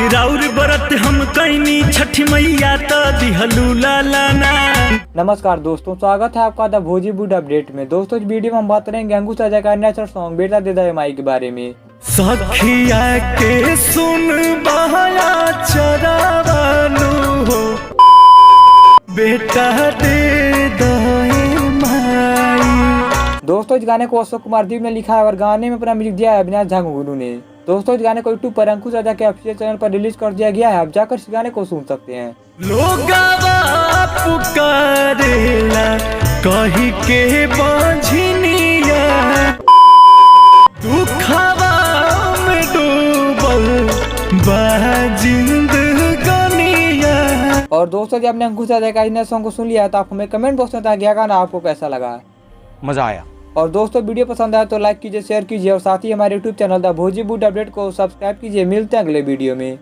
राउर बरत हम कैनी छठी मैया तो दिहलू लालाना। नमस्कार दोस्तों, स्वागत है आपका द भोजीवुड अपडेट में। दोस्तों इस वीडियो में हम बात करेंगे अंकुश राजा का नेचुरल सॉन्ग बेटा दे दे माई के बारे में। सखिया के सुन बहाया चरावानु हो, बेटा दे दे माई। दोस्तों इस गाने को अशोक कुमार दीप ने लिखा है और गाने में अपना म्यूजिक दिया है अविनाश झा गुरु ने। दोस्तों इस गाने को यूट्यूब पर अंकुश राजा के ऑफिशियल चैनल पर रिलीज कर दिया गया है, आप जाकर इस गाने को सुन सकते हैं। लोगावा पुकारेला कही के बांझिनिया, दुखवा में डूबल बा जिंदगानिया। और दोस्तों जब आपने अंकुश राजा का इस सॉन्ग को सुन लिया तो आप हमें कमेंट बॉक्स में बताइए गाना आपको कैसा लगा। मजा आया। और दोस्तों वीडियो पसंद आया तो लाइक कीजिए, शेयर कीजिए और साथ ही हमारे यूट्यूब चैनल द भोजीवुड अपडेट को सब्सक्राइब कीजिए। मिलते हैं अगले वीडियो में।